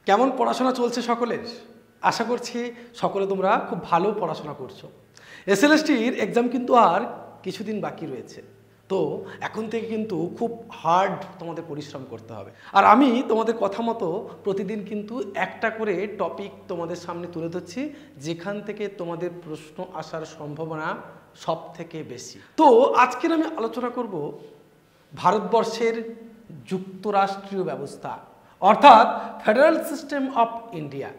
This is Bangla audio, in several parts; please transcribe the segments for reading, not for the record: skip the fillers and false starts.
কেমন পড়াশোনা চলছে সকলের? আশা করছি সকলে তোমরা খুব ভালো পড়াশোনা করছো। এসএলএসটির এক্সাম কিন্তু আর কিছুদিন বাকি রয়েছে, তো এখন থেকে কিন্তু খুব হার্ড তোমাদের পরিশ্রম করতে হবে। আর আমি তোমাদের কথা মতো প্রতিদিন কিন্তু একটা করে টপিক তোমাদের সামনে তুলে ধরছি, যেখান থেকে তোমাদের প্রশ্ন আসার সম্ভাবনা সব থেকে বেশি। তো আজকের আমি আলোচনা করব ভারতবর্ষের যুক্তরাষ্ট্রীয় ব্যবস্থা, অর্থাৎ ফেডারেল সিস্টেম অফ ইন্ডিয়া।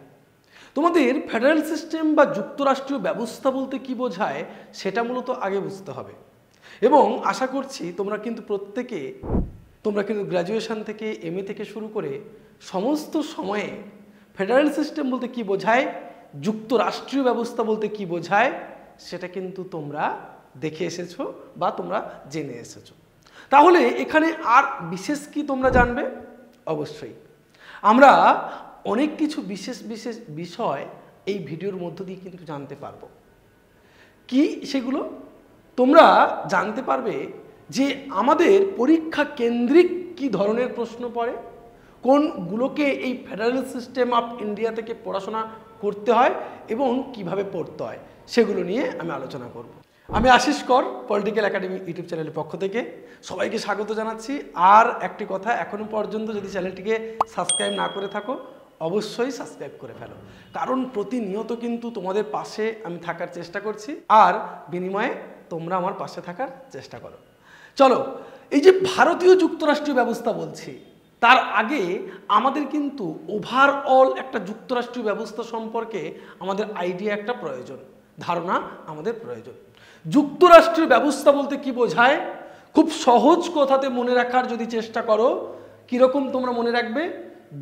তোমাদের ফেডারেল সিস্টেম বা যুক্তরাষ্ট্রীয় ব্যবস্থা বলতে কি বোঝায় সেটা মূলত আগে বুঝতে হবে। এবং আশা করছি তোমরা কিন্তু প্রত্যেকে গ্র্যাজুয়েশন থেকে এমএ থেকে শুরু করে সমস্ত সময়ে ফেডারেল সিস্টেম বলতে কি বোঝায়, যুক্তরাষ্ট্রীয় ব্যবস্থা বলতে কি বোঝায় সেটা কিন্তু তোমরা দেখে এসেছো বা তোমরা জেনে এসেছো। তাহলে এখানে আর বিশেষ কি তোমরা জানবে? অবশ্যই আমরা অনেক কিছু বিশেষ বিশেষ বিষয় এই ভিডিওর মধ্য দিয়ে কিন্তু জানতে পারবো। কি সেগুলো? তোমরা জানতে পারবে যে আমাদের পরীক্ষা কেন্দ্রিক কি ধরনের প্রশ্ন পড়ে, কোনগুলোকে এই ফেডারেল সিস্টেম অফ ইন্ডিয়া থেকে পড়াশোনা করতে হয় এবং কিভাবে পড়তে হয় সেগুলো নিয়ে আমি আলোচনা করব। আমি আশিস কর, পলিটিক্যাল একাডেমি ইউটিউব চ্যানেলের পক্ষ থেকে সবাইকে স্বাগত জানাচ্ছি। আর একটি কথা, এখনো পর্যন্ত যদি চ্যানেলটিকে সাবস্ক্রাইব না করে থাকো অবশ্যই সাবস্ক্রাইব করে ফেলো, কারণ প্রতিনিয়ত কিন্তু তোমাদের পাশে আমি থাকার চেষ্টা করছি আর বিনিময়ে তোমরা আমার পাশে থাকার চেষ্টা করো। চলো, এই যে ভারতীয় যুক্তরাষ্ট্রীয় ব্যবস্থা বলছি, তার আগে আমাদের কিন্তু ওভারঅল একটা যুক্তরাষ্ট্রীয় ব্যবস্থা সম্পর্কে আমাদের আইডিয়া একটা প্রয়োজন, ধারণা আমাদের প্রয়োজন। যুক্তরাষ্ট্রীয় ব্যবস্থা বলতে কি বোঝায় খুব সহজ কথাতে মনে রাখার যদি চেষ্টা করো, কিরকম তোমরা মনে রাখবে?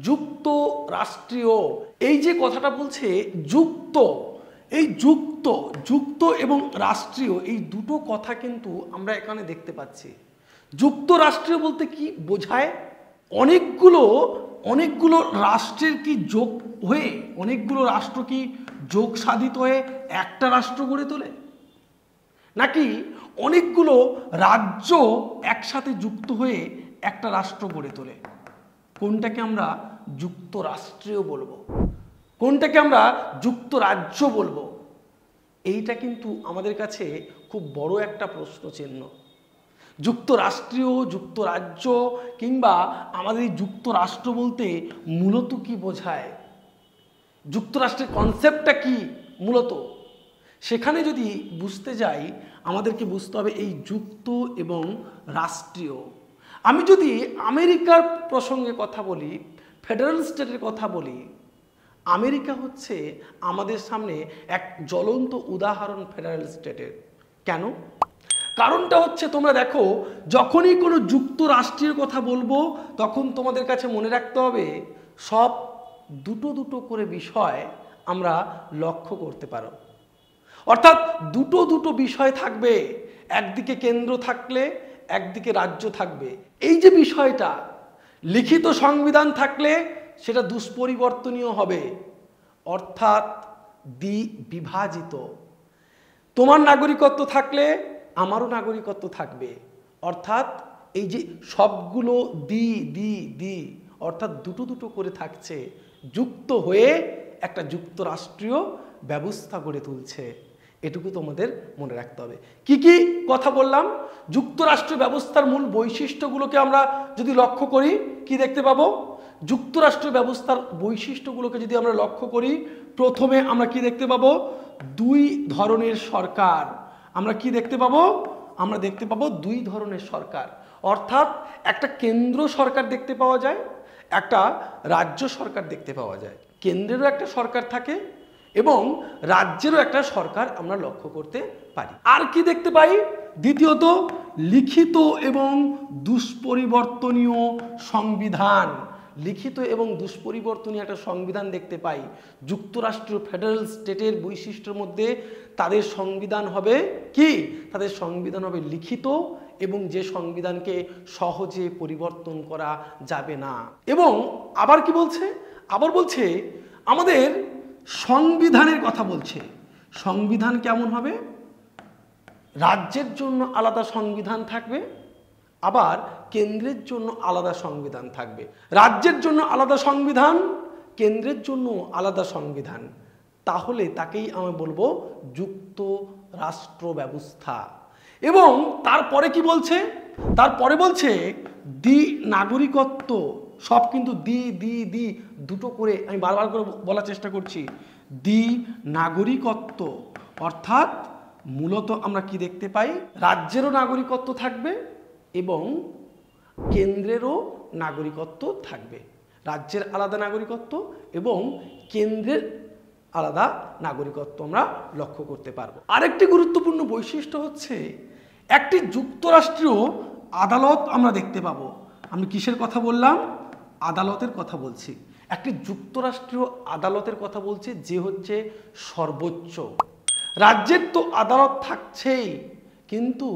যুক্তরাষ্ট্রীয়, এই যে কথাটা বলছে যুক্ত, এই যুক্ত এবং রাষ্ট্রীয়, এই দুটো কথা কিন্তু আমরা এখানে দেখতে পাচ্ছি। যুক্তরাষ্ট্রীয় বলতে কি বোঝায়? অনেকগুলো রাষ্ট্রের কি যোগ হয়ে, অনেকগুলো রাষ্ট্র কি যোগ সাধিত হয়ে একটা রাষ্ট্র গড়ে তোলে, নাকি অনেকগুলো রাজ্য একসাথে যুক্ত হয়ে একটা রাষ্ট্র গড়ে তোলে? কোনটাকে আমরা যুক্তরাষ্ট্রীয় বলবো, কোনটাকে আমরা যুক্তরাজ্য বলবো? এইটা কিন্তু আমাদের কাছে খুব বড় একটা প্রশ্ন চিহ্ন। যুক্তরাষ্ট্রীয়, যুক্তরাজ্য কিংবা আমাদের এই যুক্তরাষ্ট্র বলতে মূলত কি বোঝায়, যুক্তরাষ্ট্রের কনসেপ্টটা কি মূলত, সেখানে যদি বুঝতে যাই আমাদেরকে বুঝতে হবে এই যুক্ত এবং রাষ্ট্রীয়। আমি যদি আমেরিকার প্রসঙ্গে কথা বলি, ফেডারেল স্টেটের কথা বলি, আমেরিকা হচ্ছে আমাদের সামনে এক জ্বলন্ত উদাহরণ ফেডারেল স্টেটের। কেন? কারণটা হচ্ছে, তোমরা দেখো, যখনই কোনো যুক্তরাষ্ট্রের কথা বলবো তখন তোমাদের কাছে মনে রাখতে হবে সব দুটো করে বিষয় আমরা লক্ষ্য করতে পারো। অর্থাৎ দুটো বিষয় থাকবে, একদিকে কেন্দ্র থাকলে একদিকে রাজ্য থাকবে। এই যে বিষয়টা, লিখিত সংবিধান থাকলে সেটা দুষ্পরিবর্তনীয় হবে, অর্থাৎ বিভাজিত। তোমার নাগরিকত্ব থাকলে আমারও নাগরিকত্ব থাকবে, অর্থাৎ এই যে সবগুলো অর্থাৎ দুটো করে থাকছে, যুক্ত হয়ে একটা যুক্তরাষ্ট্রীয় ব্যবস্থা গড়ে তুলছে। এটুকু তোমাদের মনে রাখতে হবে। কি কি কথা বললাম? যুক্তরাষ্ট্রীয় ব্যবস্থার মূল বৈশিষ্ট্যগুলোকে আমরা যদি লক্ষ্য করি কি দেখতে পাবো? যুক্তরাষ্ট্রীয় ব্যবস্থার বৈশিষ্ট্যগুলোকে যদি আমরা লক্ষ্য করি, প্রথমে আমরা কি দেখতে পাবো? দুই ধরনের সরকার। আমরা কি দেখতে পাবো? আমরা দেখতে পাবো দুই ধরনের সরকার, অর্থাৎ একটা কেন্দ্র সরকার দেখতে পাওয়া যায়, একটা রাজ্য সরকার দেখতে পাওয়া যায়। কেন্দ্রেরও একটা সরকার থাকে এবং রাজ্যেরও একটা সরকার আমরা লক্ষ্য করতে পারি। আর কি দেখতে পাই? দ্বিতীয়ত, লিখিত এবং দুষ্পরিবর্তনীয় সংবিধান। লিখিত এবং দুষ্পরিবর্তনীয় একটা সংবিধান দেখতে পাই। যুক্তরাষ্ট্রীয় ফেডারেল স্টেটের বৈশিষ্ট্যের মধ্যে তাদের সংবিধান হবে কি? তাদের সংবিধান হবে লিখিত এবং যে সংবিধানকে সহজে পরিবর্তন করা যাবে না। এবং আবার কি বলছে? আবার বলছে আমাদের সংবিধানের কথা বলছে। সংবিধান কেমন হবে? রাজ্যের জন্য আলাদা সংবিধান থাকবে, আবার কেন্দ্রের জন্য আলাদা সংবিধান থাকবে। রাজ্যের জন্য আলাদা সংবিধান, কেন্দ্রের জন্য আলাদা সংবিধান, তাহলে তাকেই আমি বলবো যুক্ত রাষ্ট্র ব্যবস্থা। এবং তারপরে কি বলছে, তারপরে বলছে দ্বি নাগরিকত্ব, সব কিন্তু দ্বি দুটো করে আমি বারবার করে বলার চেষ্টা করছি, দ্বি নাগরিকত্ব। অর্থাৎ মূলত আমরা কি দেখতে পাই, রাজ্যেরও নাগরিকত্ব থাকবে এবং কেন্দ্রেরও নাগরিকত্ব থাকবে। রাজ্যের আলাদা নাগরিকত্ব এবং কেন্দ্রের আলাদা নাগরিকত্ব আমরা লক্ষ্য করতে পারবো। আরেকটি গুরুত্বপূর্ণ বৈশিষ্ট্য হচ্ছে একটি যুক্তরাষ্ট্রীয় আদালত আমরা দেখতে পাবো। আমি কিসের কথা বললাম? আদালতের কথা বলছি। একটি যুক্তরাষ্ট্রীয় আদালতের কথা বলছি, যে হচ্ছে সর্বোচ্চ। রাজ্যের তো আদালত থাকছেই, কিন্তু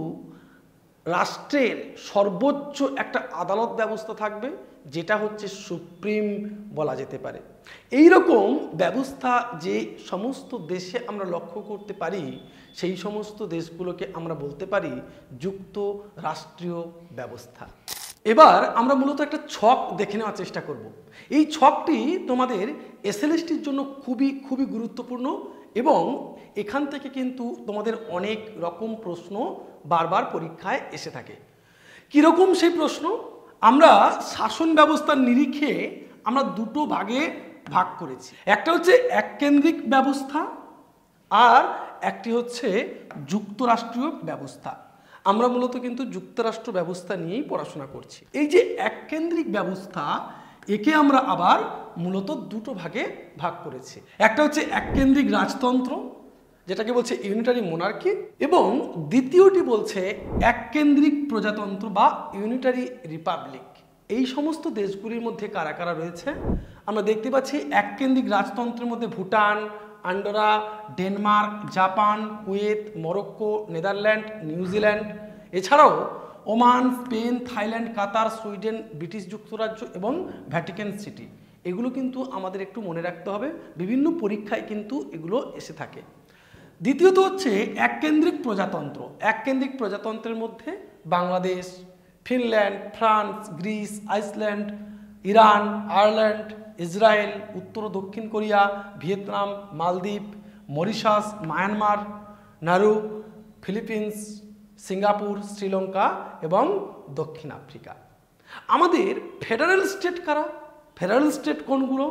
রাষ্ট্রের সর্বোচ্চ একটা আদালত ব্যবস্থা থাকবে, যেটা হচ্ছে সুপ্রিম বলা যেতে পারে। এই রকম ব্যবস্থা যে সমস্ত দেশে আমরা লক্ষ্য করতে পারি, সেই সমস্ত দেশগুলোকে আমরা বলতে পারি যুক্ত রাষ্ট্রীয় ব্যবস্থা। এবার আমরা মূলত একটা ছক দেখে নেওয়ার চেষ্টা করব। এই ছকটি তোমাদের এসএলএসটির জন্য খুবই গুরুত্বপূর্ণ এবং এখান থেকে কিন্তু তোমাদের অনেক রকম প্রশ্ন বারবার পরীক্ষায় এসে থাকে। কীরকম সেই প্রশ্ন? আমরা শাসন ব্যবস্থার নিরিখে আমরা দুটো ভাগে ভাগ করেছি। একটা হচ্ছে এককেন্দ্রিক ব্যবস্থা আর একটি হচ্ছে যুক্তরাষ্ট্রীয় ব্যবস্থা। আমরা মূলত কিন্তু যুক্তরাষ্ট্র ব্যবস্থা নিয়েই পড়াশোনা করছি। এই যে এককেন্দ্রিক ব্যবস্থা, একে আমরা আবার মূলত দুটো ভাগে ভাগ করেছি। একটা হচ্ছে এককেন্দ্রিক রাজতন্ত্র, যেটাকে বলছে ইউনিটারি মোনার্কি, এবং দ্বিতীয়টি বলছে এককেন্দ্রিক প্রজাতন্ত্র বা ইউনিটারি রিপাবলিক। এই সমস্ত দেশগুলির মধ্যে কারা কারা রয়েছে আমরা দেখতে পাচ্ছি। এককেন্দ্রিক রাজতন্ত্রের মধ্যে Bhutan, Andorra, Denmark, Japan, Kuwait, Morocco, Netherland, New Zealand, এছাড়াও Oman, Spain, Thailand, Qatar, Sweden, British যুক্তরাজ্য এবং ভ্যাটিকান সিটি। এগুলো কিন্তু আমাদের একটু মনে রাখতে হবে, বিভিন্ন পরীক্ষায় কিন্তু এগুলো এসে থাকে। দ্বিতীয়ত হচ্ছে এককেন্দ্রিক প্রজাতন্ত্র। এককেন্দ্রিক প্রজাতন্ত্রের মধ্যে Bangladesh, Finland, France, Greece, Iceland, Iran, Ireland, Israel, উত্তর ও দক্ষিণ কোরিয়া, ভিয়েতনাম, মালদ্বীপ, Mauritius, Myanmar, Nauru, Philippines, Singapore, Sri Lanka এবং দক্ষিণ আফ্রিকা। আমাদের ফেডারেল স্টেট কারা? ফেডারেল স্টেট কোনগুলো,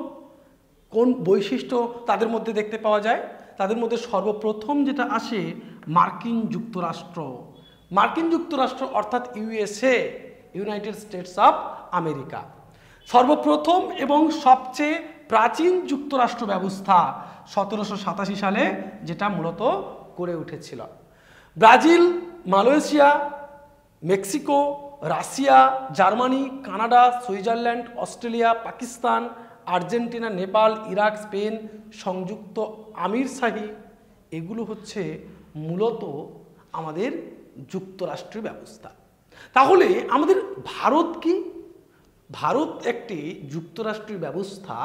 কোন বৈশিষ্ট্য তাদের মধ্যে দেখতে পাওয়া যায়? তাদের মধ্যে সর্বপ্রথম যেটা আসে মার্কিন যুক্তরাষ্ট্র। মার্কিন যুক্তরাষ্ট্র অর্থাৎ USA, United states of America. সর্বপ্রথম এবং সবচেয়ে প্রাচীন যুক্তরাষ্ট্র ব্যবস্থা 1787 সালে যেটা মূলত গড়ে উঠেছিল। Brazil, Malaysia, Mexico, Russia, Germany, Canada, Switzerland, Australia, Pakistan, Argentina, Nepal, Iraq, Spain, সংযুক্ত আমিরশাহী, এগুলো হচ্ছে মূলত আমাদের যুক্তরাষ্ট্রীয় ব্যবস্থা। তাহলে আমাদের ভারত কি? ভারত একটি যুক্তরাষ্ট্রীয় ব্যবস্থা,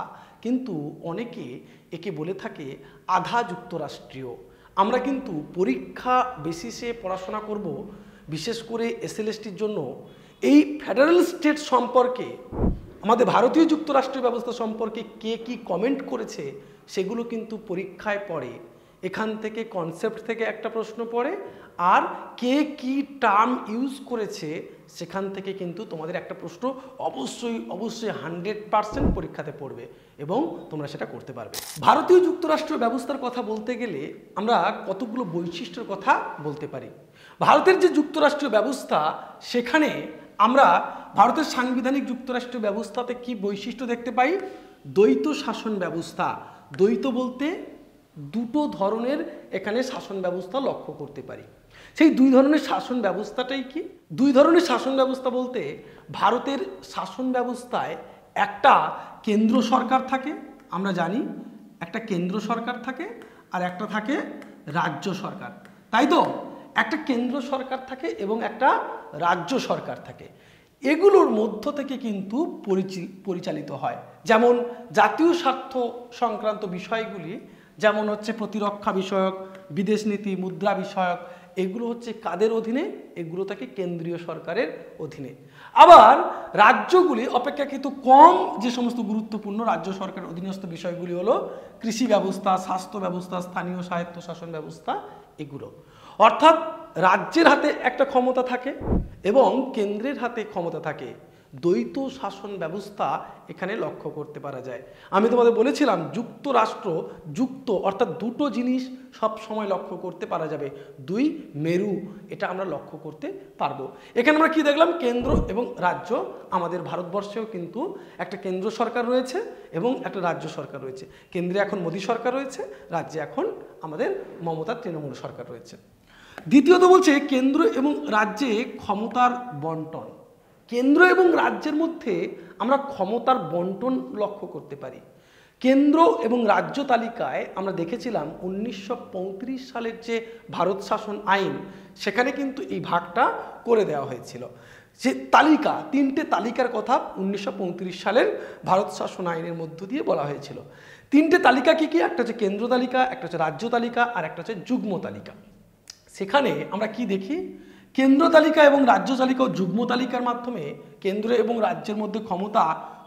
কিন্তু অনেকে একে বলে থাকে আধা যুক্তরাষ্ট্রীয়। আমরা কিন্তু পরীক্ষা বেসিসে পড়াশোনা করব, বিশেষ করে এসএলএসটির জন্য এই ফেডারেল স্টেট সম্পর্কে, আমাদের ভারতীয় যুক্তরাষ্ট্রীয় ব্যবস্থা সম্পর্কে কে কি কমেন্ট করেছে সেগুলো কিন্তু পরীক্ষায় পড়ে। এখান থেকে কনসেপ্ট থেকে একটা প্রশ্ন পড়ে, আর কে কি টার্ম ইউজ করেছে সেখান থেকে কিন্তু তোমাদের একটা প্রশ্ন অবশ্যই 100% পরীক্ষাতে পড়বে এবং তোমরা সেটা করতে পারবে। ভারতীয় যুক্তরাষ্ট্রীয় ব্যবস্থার কথা বলতে গেলে আমরা কতগুলো বৈশিষ্ট্যের কথা বলতে পারি। ভারতের যে যুক্তরাষ্ট্রীয় ব্যবস্থা, সেখানে আমরা ভারতের সাংবিধানিক যুক্তরাষ্ট্রীয় ব্যবস্থাতে কি বৈশিষ্ট্য দেখতে পাই? দ্বৈত শাসন ব্যবস্থা। দ্বৈত বলতে দুটো ধরনের এখানে শাসন ব্যবস্থা লক্ষ্য করতে পারি। সেই দুই ধরনের শাসন ব্যবস্থাটাই কি? দুই ধরনের শাসন ব্যবস্থা বলতে ভারতের শাসন ব্যবস্থায় একটা কেন্দ্র সরকার থাকে, আমরা জানি একটা কেন্দ্র সরকার থাকে, আর একটা থাকে রাজ্য সরকার, তাই তো? একটা কেন্দ্র সরকার থাকে এবং একটা রাজ্য সরকার থাকে। এগুলোর মধ্য থেকে কিন্তু পরিচালিত হয়। যেমন জাতীয় স্বার্থ সংক্রান্ত বিষয়গুলি, যেমন হচ্ছে প্রতিরক্ষা বিষয়ক, বিদেশ নীতি, মুদ্রা বিষয়ক, এগুলো হচ্ছে কাদের অধীনে? এগুলো থাকে কেন্দ্রীয় সরকারের অধীনে। আবার রাজ্যগুলি অপেক্ষাকৃত কম যে সমস্ত গুরুত্বপূর্ণ রাজ্য সরকারের অধীনস্থ বিষয়গুলি হলো কৃষি ব্যবস্থা, স্বাস্থ্য ব্যবস্থা, স্থানীয় স্বায়ত্তশাসন ব্যবস্থা, এগুলো। অর্থাৎ রাজ্যের হাতে একটা ক্ষমতা থাকে এবং কেন্দ্রের হাতে ক্ষমতা থাকে। দ্বৈত শাসন ব্যবস্থা এখানে লক্ষ্য করতে পারা যায়। আমি তোমাদের বলেছিলাম যুক্তরাষ্ট্র যুক্ত, অর্থাৎ দুটো জিনিস সব সময় লক্ষ্য করতে পারা যাবে, দুই মেরু, এটা আমরা লক্ষ্য করতে পারবো। এখানে আমরা কি দেখলাম? কেন্দ্র এবং রাজ্য। আমাদের ভারতবর্ষেও কিন্তু একটা কেন্দ্র সরকার রয়েছে এবং একটা রাজ্য সরকার রয়েছে। কেন্দ্রে এখন মোদী সরকার রয়েছে, রাজ্যে এখন আমাদের মমতা তৃণমূল সরকার রয়েছে। দ্বিতীয়ত বলছে কেন্দ্র এবং রাজ্যে ক্ষমতার বন্টন। কেন্দ্র এবং রাজ্যের মধ্যে আমরা ক্ষমতার বন্টন লক্ষ্য করতে পারি। কেন্দ্র এবং রাজ্য তালিকায় আমরা দেখেছিলাম 1935 সালের যে ভারত শাসন আইন, সেখানে কিন্তু এই ভাগটা করে দেওয়া হয়েছিল। যে তালিকা, তিনটে তালিকার কথা 1935 সালের ভারত শাসন আইনের মধ্য দিয়ে বলা হয়েছিল। তিনটে তালিকা কি কি? একটা হচ্ছে কেন্দ্র তালিকা, একটা হচ্ছে রাজ্য তালিকা, আর একটা হচ্ছে যুগ্ম তালিকা। সেখানে আমরা কি দেখি? কেন্দ্র তালিকা এবং রাজ্য তালিকা ও যুগ্ম তালিকার মাধ্যমে কেন্দ্র এবং রাজ্যের মধ্যে ক্ষমতা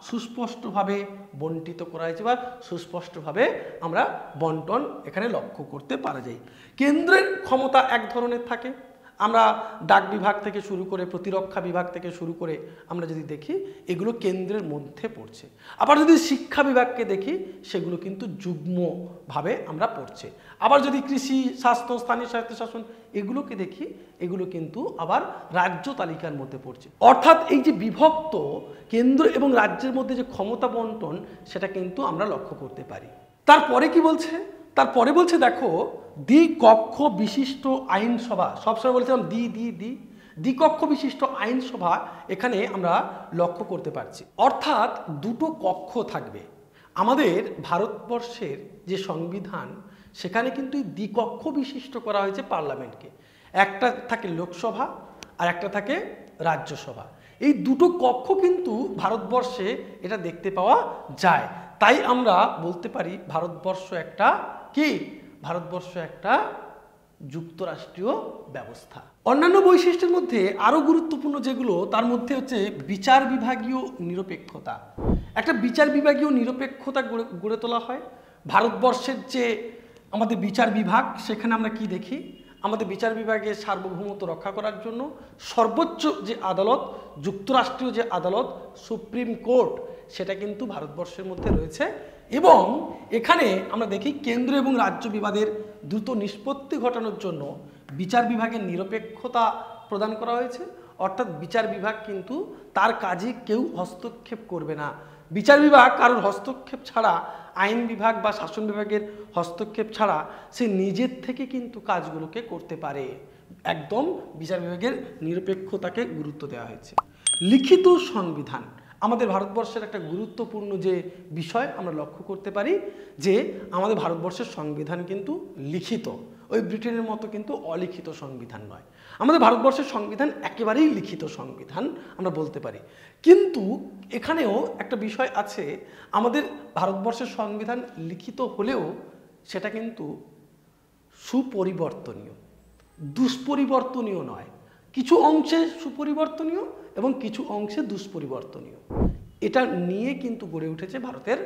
সুস্পষ্টভাবে বন্টিত করা হয়েছে বা সুস্পষ্টভাবে আমরা বন্টন এখানে লক্ষ্য করতে পারা যায়। কেন্দ্রের ক্ষমতা এক ধরনের থাকে, আমরা ডাক বিভাগ থেকে শুরু করে প্রতিরক্ষা বিভাগ থেকে শুরু করে আমরা যদি দেখি এগুলো কেন্দ্রের মধ্যে পড়ছে। আবার যদি শিক্ষা বিভাগকে দেখি সেগুলো কিন্তু যুগ্মভাবে আমরা পড়ছে। আবার যদি কৃষি, স্বাস্থ্য, স্থানীয় স্বায়ত্তশাসন এগুলোকে দেখি, এগুলো কিন্তু আবার রাজ্য তালিকার মধ্যে পড়ছে। অর্থাৎ এই যে বিভক্ত কেন্দ্র এবং রাজ্যের মধ্যে যে ক্ষমতা বন্টন, সেটা কিন্তু আমরা লক্ষ্য করতে পারি। তারপরে কি বলছে? তারপরে বলছে দেখো, দ্বিকক্ষ বিশিষ্ট আইনসভা। সবসময় বলেছিলাম দ্বিকক্ষ বিশিষ্ট আইনসভা এখানে আমরা লক্ষ্য করতে পারছি। অর্থাৎ দুটো কক্ষ থাকবে। আমাদের ভারতবর্ষের যে সংবিধান, সেখানে কিন্তু দ্বিকক্ষ বিশিষ্ট করা হয়েছে পার্লামেন্টকে। একটা থাকে লোকসভা আর একটা থাকে রাজ্যসভা। এই দুটো কক্ষ কিন্তু ভারতবর্ষে এটা দেখতে পাওয়া যায়। তাই আমরা বলতে পারি ভারতবর্ষ একটা কি? ভারতবর্ষ একটা যুক্তরাষ্ট্রীয় ব্যবস্থা। অন্যান্য বৈশিষ্ট্যের মধ্যে আরো গুরুত্বপূর্ণ যেগুলো, তার মধ্যে হচ্ছে বিচার বিভাগীয় নিরপেক্ষতা। একটা বিচার বিভাগীয় নিরপেক্ষতা গড়ে তোলা হয়। ভারতবর্ষের যে আমাদের বিচার বিভাগ, সেখানে আমরা কি দেখি? আমাদের বিচার বিভাগের সার্বভৌমত্ব রক্ষা করার জন্য সর্বোচ্চ যে আদালত, যুক্তরাষ্ট্রীয় যে আদালত সুপ্রিম কোর্ট, সেটা কিন্তু ভারতবর্ষের মধ্যে রয়েছে। এবং এখানে আমরা দেখি কেন্দ্র এবং রাজ্য বিবাদের দ্রুত নিষ্পত্তি ঘটানোর জন্য বিচার বিভাগের নিরপেক্ষতা প্রদান করা হয়েছে। অর্থাৎ বিচার বিভাগ কিন্তু তার কাজে কেউ হস্তক্ষেপ করবে না। বিচার বিভাগ কারোর হস্তক্ষেপ ছাড়া, আইন বিভাগ বা শাসন বিভাগের হস্তক্ষেপ ছাড়া সে নিজের থেকে কিন্তু কাজগুলোকে করতে পারে। একদম বিচার বিভাগের নিরপেক্ষতাকে গুরুত্ব দেওয়া হয়েছে। লিখিত সংবিধান আমাদের ভারতবর্ষের একটা গুরুত্বপূর্ণ যে বিষয় আমরা লক্ষ্য করতে পারি, যে আমাদের ভারতবর্ষের সংবিধান কিন্তু লিখিত। ওই ব্রিটেনের মতো কিন্তু অলিখিত সংবিধান নয়। আমাদের ভারতবর্ষের সংবিধান একেবারেই লিখিত সংবিধান আমরা বলতে পারি। কিন্তু এখানেও একটা বিষয় আছে, আমাদের ভারতবর্ষের সংবিধান লিখিত হলেও সেটা কিন্তু সুপরিবর্তনীয়, দুষ্পরিবর্তনীয় নয়। কিছু অংশে সুপরিবর্তনীয় এবং কিছু অংশে দুষ্পরিবর্তনীয়। এটা নিয়ে কিন্তু গড়ে উঠেছে ভারতের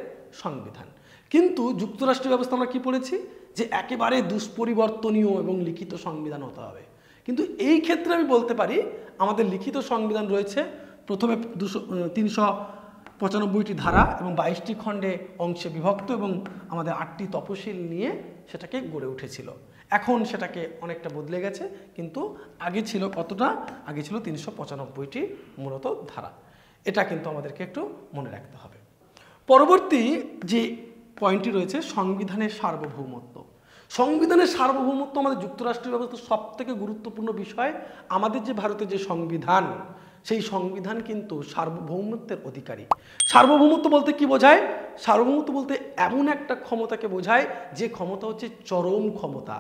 সংবিধান। কিন্তু যুক্তরাষ্ট্রীয় ব্যবস্থা আমরা কি পড়েছি? যে একেবারে দুষ্পরিবর্তনীয় এবং লিখিত সংবিধান হতে হবে। কিন্তু এই ক্ষেত্রে আমি বলতে পারি আমাদের লিখিত সংবিধান রয়েছে। প্রথমে 395টি ধারা এবং 22টি খণ্ডে অংশে বিভক্ত এবং আমাদের 8টি তপশিল নিয়ে সেটাকে গড়ে উঠেছিল। এখন সেটাকে অনেকটা বদলে গেছে, কিন্তু আগে ছিল কতটা? আগে ছিল 395টি মূলত ধারা। এটা কিন্তু আমাদেরকে একটু মনে রাখতে হবে। পরবর্তী যে পয়েন্টটি রয়েছে সংবিধানের সার্বভৌমত্ব। সংবিধানের সার্বভৌমত্ব আমাদের যুক্তরাষ্ট্রীয় ব্যবস্থার সবথেকে গুরুত্বপূর্ণ বিষয়। আমাদের যে ভারতের যে সংবিধান, সেই সংবিধান কিন্তু সার্বভৌমত্বের অধিকারী। সার্বভৌমত্ব বলতে কি বোঝায়? সার্বভৌমত্ব বলতে এমন একটা ক্ষমতাকে বোঝায় যে ক্ষমতা হচ্ছে চরম ক্ষমতা,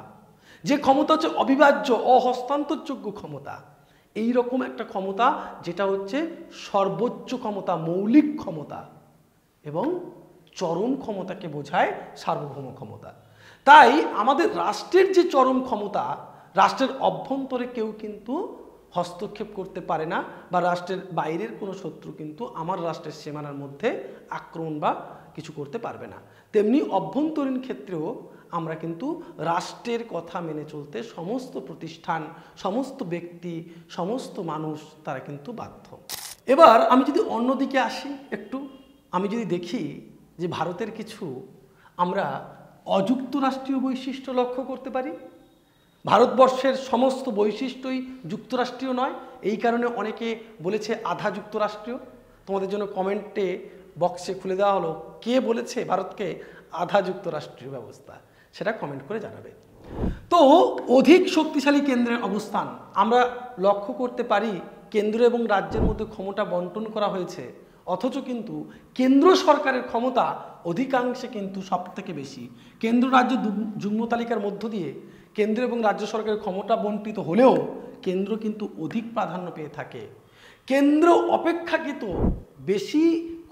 যে ক্ষমতা হচ্ছে অবিভাজ্য, অহস্তান্তরযোগ্য ক্ষমতা। এই রকম একটা ক্ষমতা যেটা হচ্ছে সর্বোচ্চ ক্ষমতা, মৌলিক ক্ষমতা এবং চরম ক্ষমতাকে বোঝায় সার্বভৌম ক্ষমতা। তাই আমাদের রাষ্ট্রের যে চরম ক্ষমতা, রাষ্ট্রের অভ্যন্তরে কেউ কিন্তু হস্তক্ষেপ করতে পারে না, বা রাষ্ট্রের বাইরের কোনো শত্রু কিন্তু আমার রাষ্ট্রের সীমানার মধ্যে আক্রমণ বা কিছু করতে পারবে না। তেমনি অভ্যন্তরীণ ক্ষেত্রেও আমরা কিন্তু রাষ্ট্রের কথা মেনে চলতে সমস্ত প্রতিষ্ঠান, সমস্ত ব্যক্তি, সমস্ত মানুষ তারা কিন্তু বাধ্য। এবার আমি যদি অন্যদিকে আসি একটু, আমি যদি দেখি যে ভারতের কিছু আমরা অযুক্তরাষ্ট্রীয় বৈশিষ্ট্য লক্ষ্য করতে পারি। ভারতবর্ষের সমস্ত বৈশিষ্ট্যই যুক্তরাষ্ট্রীয় নয়, এই কারণে অনেকে বলেছে আধা যুক্তরাষ্ট্রীয়। তোমাদের জন্য কমেন্টে বক্সে খুলে দেওয়া হলো কে বলেছে ভারতকে আধা যুক্তরাষ্ট্রীয় ব্যবস্থা, সেটা কমেন্ট করে জানাবে। তো অধিক শক্তিশালী কেন্দ্রের অবস্থান আমরা লক্ষ্য করতে পারি। কেন্দ্র এবং রাজ্যের মধ্যে ক্ষমতা বন্টন করা হয়েছে, অথচ কিন্তু কেন্দ্র সরকারের ক্ষমতা অধিকাংশে কিন্তু সবথেকে বেশি। কেন্দ্র রাজ্য যুগ্ম তালিকার মধ্য দিয়ে কেন্দ্র এবং রাজ্য সরকারের ক্ষমতা বন্টিত হলেও কেন্দ্র কিন্তু অধিক প্রাধান্য পেয়ে থাকে। কেন্দ্র অপেক্ষাকৃত বেশি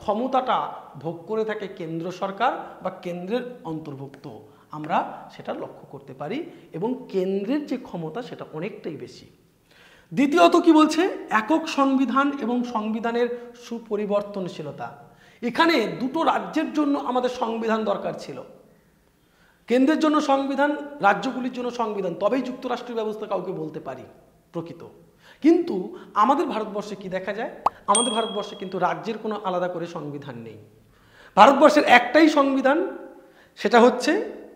ক্ষমতাটা ভোগ করে থাকে কেন্দ্র সরকার বা কেন্দ্রের অন্তর্ভুক্ত, আমরা সেটা লক্ষ্য করতে পারি, এবং কেন্দ্রের যে ক্ষমতা সেটা অনেকটাই বেশি। দ্বিতীয়ত কি বলছে, একক সংবিধান এবং সংবিধানের সুপরিবর্তনশীলতা। এখানে দুটো রাজ্যের জন্য আমাদের সংবিধান দরকার ছিল, কেন্দ্রের জন্য সংবিধান, রাজ্যগুলির জন্য সংবিধান, তবেই যুক্তরাষ্ট্রীয় ব্যবস্থা কাউকে বলতে পারি প্রকৃত। কিন্তু আমাদের ভারতবর্ষে কি দেখা যায়, আমাদের ভারতবর্ষে কিন্তু রাজ্যের কোনো আলাদা করে সংবিধান নেই। ভারতবর্ষের একটাই সংবিধান, সেটা হচ্ছে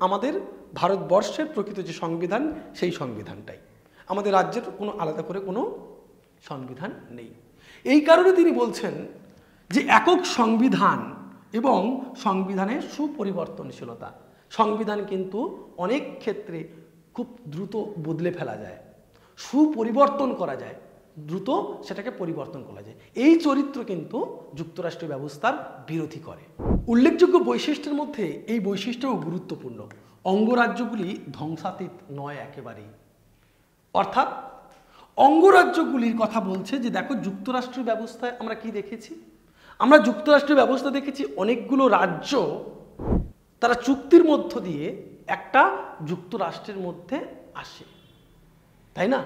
আমাদের ভারতবর্ষের প্রকৃত যে সংবিধান, সেই সংবিধানটাই। আমাদের রাজ্যের কোনো আলাদা করে কোনো সংবিধান নেই। এই কারণে তিনি বলছেন যে একক সংবিধান এবং সংবিধানের সুপরিবর্তনশীলতা। সংবিধান কিন্তু অনেক ক্ষেত্রে খুব দ্রুত বদলে ফেলা যায়, সুপরিবর্তন করা যায়, দ্রুত সেটাকে পরিবর্তন করা যায়। এই চরিত্র কিন্তু যুক্তরাষ্ট্রীয় ব্যবস্থার বিরোধী করে। উল্লেখযোগ্য বৈশিষ্ট্যের মধ্যে এই বৈশিষ্ট্যও গুরুত্বপূর্ণ। অঙ্গরাজ্যগুলি ধ্বংসাতীত নয় একেবারেই, অর্থাৎ অঙ্গরাজ্যগুলির কথা বলছে যে দেখো যুক্তরাষ্ট্রীয় ব্যবস্থায় আমরা কি দেখেছি, আমরা যুক্তরাষ্ট্রীয় ব্যবস্থা দেখেছি অনেকগুলো রাজ্য তারা চুক্তির মধ্য দিয়ে একটা যুক্তরাষ্ট্রের মধ্যে আসে, তাই না?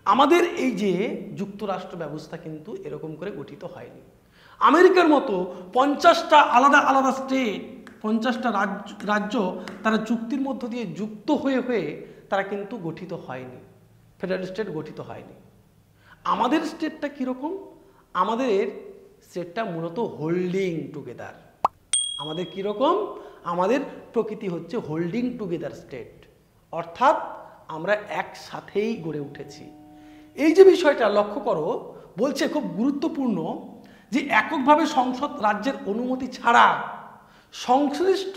আমাদের এই যে যুক্তরাষ্ট্র ব্যবস্থা কিন্তু এরকম করে গঠিত হয়নি। আমেরিকার মতো 50টা আলাদা আলাদা স্টেট, 50টা রাজ্য তারা চুক্তির মধ্য দিয়ে যুক্ত হয়ে হয়ে তারা কিন্তু গঠিত হয়নি, ফেডারেল স্টেট গঠিত হয়নি। আমাদের স্টেটটা কীরকম, আমাদের স্টেটটা মূলত হোল্ডিং টুগেদার। আমাদের কীরকম, আমাদের প্রকৃতি হচ্ছে হোল্ডিং টুগেদার স্টেট, অর্থাৎ আমরা একসাথেই গড়ে উঠেছি। এই যে বিষয়টা লক্ষ্য করো, বলছে খুব গুরুত্বপূর্ণ যে এককভাবে সংসদ রাজ্যের অনুমতি ছাড়া সংশ্লিষ্ট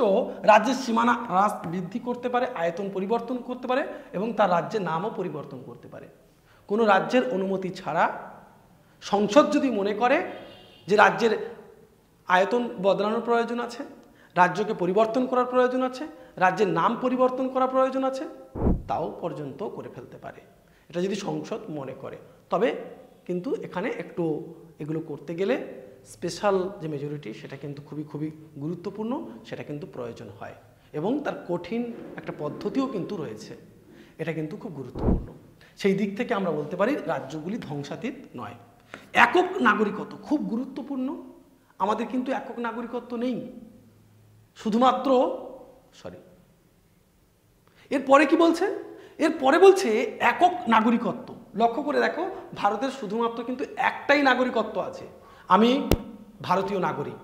রাজ্যের সীমানা হ্রাস বৃদ্ধি করতে পারে, আয়তন পরিবর্তন করতে পারে এবং তার রাজ্যের নামও পরিবর্তন করতে পারে। কোনো রাজ্যের অনুমতি ছাড়া সংসদ যদি মনে করে যে রাজ্যের আয়তন বদলানোর প্রয়োজন আছে, রাজ্যকে পরিবর্তন করার প্রয়োজন আছে, রাজ্যের নাম পরিবর্তন করার প্রয়োজন আছে, তাও পর্যন্ত করে ফেলতে পারে, এটা যদি সংসদ মনে করে। তবে কিন্তু এখানে একটু এগুলো করতে গেলে স্পেশাল যে মেজরিটি সেটা কিন্তু খুবই খুবই গুরুত্বপূর্ণ, সেটা কিন্তু প্রয়োজন হয়, এবং তার কঠিন একটা পদ্ধতিও কিন্তু রয়েছে, এটা কিন্তু খুব গুরুত্বপূর্ণ। সেই দিক থেকে আমরা বলতে পারি রাজ্যগুলি ধ্বংসাতীত নয়। একক নাগরিকত্ব খুব গুরুত্বপূর্ণ। আমাদের কিন্তু একক নাগরিকত্ব নেই, শুধুমাত্র এরপরে কি বলছে, এরপরে বলছে একক নাগরিকত্ব। লক্ষ্য করে দেখো, ভারতের শুধুমাত্র কিন্তু একটাই নাগরিকত্ব আছে, আমি ভারতীয় নাগরিক।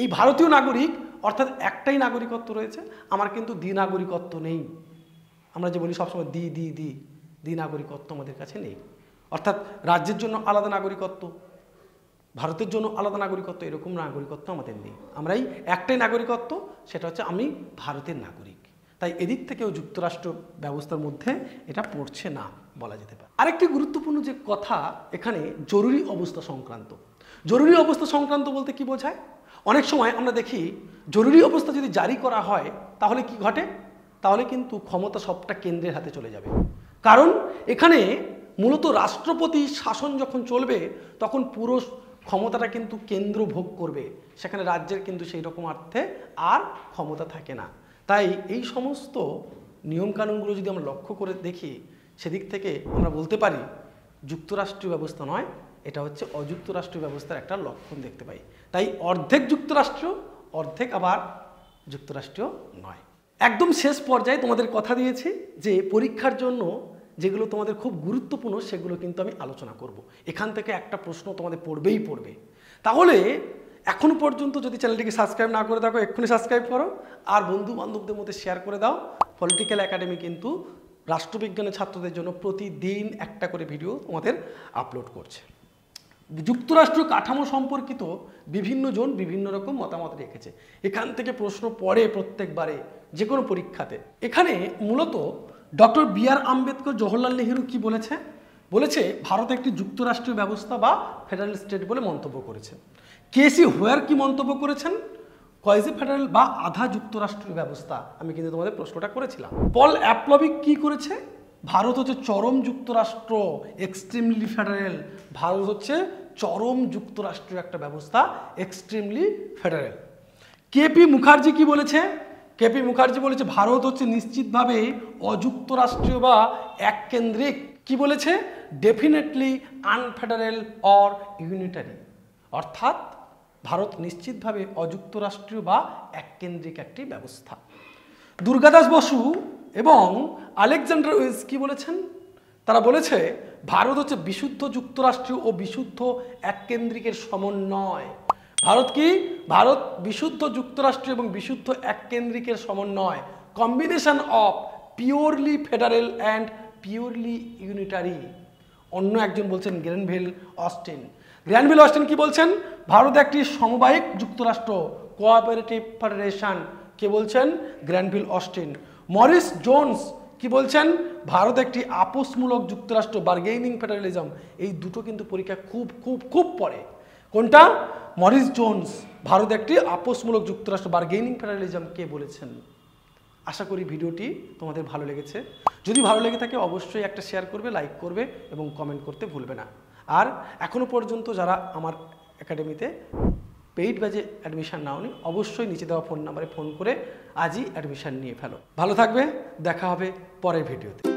এই ভারতীয় নাগরিক অর্থাৎ একটাই নাগরিকত্ব রয়েছে, আমার কিন্তু দ্বিনাগরিকত্ব নেই। আমরা যে বলি সবসময় দ্বিনাগরিকত্ব আমাদের কাছে নেই, অর্থাৎ রাজ্যের জন্য আলাদা নাগরিকত্ব, ভারতের জন্য আলাদা নাগরিকত্ব, এরকম নাগরিকত্ব আমাদের নেই। আমরাই একটাই নাগরিকত্ব, সেটা হচ্ছে আমি ভারতের নাগরিক। তাই এদিক থেকেও যুক্তরাষ্ট্র ব্যবস্থার মধ্যে এটা পড়ছে না বলা যেতে পারে। আরেকটি গুরুত্বপূর্ণ যে কথা এখানে জরুরি অবস্থা সংক্রান্ত। জরুরি অবস্থা সংক্রান্ত বলতে কি বোঝায়, অনেক সময় আমরা দেখি জরুরি অবস্থা যদি জারি করা হয় তাহলে কি ঘটে, তাহলে কিন্তু ক্ষমতা সবটা কেন্দ্রের হাতে চলে যাবে। কারণ এখানে মূলত রাষ্ট্রপতি শাসন যখন চলবে তখন পুরো ক্ষমতাটা কিন্তু কেন্দ্র ভোগ করবে, সেখানে রাজ্যের কিন্তু সেই রকম অর্থে আর ক্ষমতা থাকে না। তাই এই সমস্ত নিয়মকানুনগুলো যদি আমরা লক্ষ্য করে দেখি সেদিক থেকে আমরা বলতে পারি যুক্তরাষ্ট্রীয় ব্যবস্থা নয়, এটা হচ্ছে অযুক্তরাষ্ট্রীয় ব্যবস্থার একটা লক্ষণ দেখতে পাই। তাই অর্ধেক যুক্তরাষ্ট্র, অর্ধেক আবার যুক্তরাষ্ট্রীয় নয়। একদম শেষ পর্যায়ে তোমাদের কথা দিয়েছি যে পরীক্ষার জন্য যেগুলো তোমাদের খুব গুরুত্বপূর্ণ সেগুলো কিন্তু আমি আলোচনা করব। এখান থেকে একটা প্রশ্ন তোমাদের পড়বেই পড়বে। তাহলে এখনো পর্যন্ত যদি চ্যানেলটিকে সাবস্ক্রাইব না করে থাকো এক্ষুনি সাবস্ক্রাইব করো, আর বন্ধু বান্ধবদের মধ্যে শেয়ার করে দাও। পলিটিক্যাল একাডেমি কিন্তু রাষ্ট্রবিজ্ঞানের ছাত্রদের জন্য প্রতিদিন একটা করে ভিডিও তোমাদের আপলোড করছে। যুক্তরাষ্ট্র কাঠামো সম্পর্কিত বিভিন্ন জন বিভিন্ন রকম মতামত রেখেছে। এখান থেকে প্রশ্ন পড়ে প্রত্যেকবারে যে কোনো পরীক্ষাতে। এখানে মূলত ডক্টর বি.আর. আম্বেদকর, জওহরলাল নেহেরু কি বলেছে? বলেছে ভারত একটি যুক্তরাষ্ট্রীয় ব্যবস্থা বা ফেডারেল স্টেট বলে মন্তব্য করেছে। কেসি হোয়ার কি মন্তব্য করেছেন? কোয়াজি ফেডারেল বা আধা যুক্তরাষ্ট্রীয় ব্যবস্থা। আমি কিন্তু তোমাদের প্রশ্নটা করেছিলাম। পল অ্যাপলবিক কি করেছে? ভারত হচ্ছে চরম যুক্তরাষ্ট্র, এক্সট্রিমলি ফেডারেল। ভারত হচ্ছে চরম যুক্তরাষ্ট্রীয় একটা ব্যবস্থা, এক্সট্রিমলি ফেডারেল। কেপি মুখার্জি কি বলেছে? কেপি মুখার্জি বলেছে ভারত হচ্ছে নিশ্চিতভাবে অযুক্তরাষ্ট্রীয় বা এককেন্দ্রিক। কি বলেছে? Definitely unfederal or unitary. অর্থাৎ ভারত নিশ্চিতভাবে অযুক্তরাষ্ট্রীয় বা এককেন্দ্রিক একটি ব্যবস্থা। দুর্গাদাস বসু এবং আলেকজান্ডার ওয়েলস কি বলেছেন? তারা বলেছে ভারত হচ্ছে বিশুদ্ধ যুক্তরাষ্ট্রীয় ও বিশুদ্ধ এককেন্দ্রিকের সমন্বয়। ভারত কি? ভারত বিশুদ্ধ যুক্তরাষ্ট্রীয় এবং বিশুদ্ধ এককেন্দ্রিকের সমন্বয়, combination of purely federal and purely unitary. অন্য একজন বলছেন গ্র্যানভিল অস্টিন। গ্র্যানভিল অস্টিন কি বলছেন? ভারত একটি সমবায়িক যুক্তরাষ্ট্র, কোঅপারেটিভ ফেডারেশন। কে বলছেন? Granville Austin. মরিস জোন্স কি বলছেন? ভারত একটি আপোষমূলক যুক্তরাষ্ট্র, বার্গেনিং ফেডারেলিজম। এই দুটো কিন্তু পরীক্ষা খুব খুব খুব পড়ে। কোনটা? মরিস জোন্স ভারত একটি আপোষমূলক যুক্তরাষ্ট্র, বার্গেনিং ফেডারেলিজম কে বলেছেন? আশা করি ভিডিওটি তোমাদের ভালো লেগেছে। যদি ভালো লেগে থাকে অবশ্যই একটা শেয়ার করবে, লাইক করবে এবং কমেন্ট করতে ভুলবে না। আর এখনো পর্যন্ত যারা আমার একাডেমিতে পেইড ব্যাচে অ্যাডমিশন নাওনি অবশ্যই নিচে দেওয়া ফোন নাম্বারে ফোন করে আজই অ্যাডমিশন নিয়ে ফেলো। ভালো থাকবে, দেখা হবে পরের ভিডিওতে।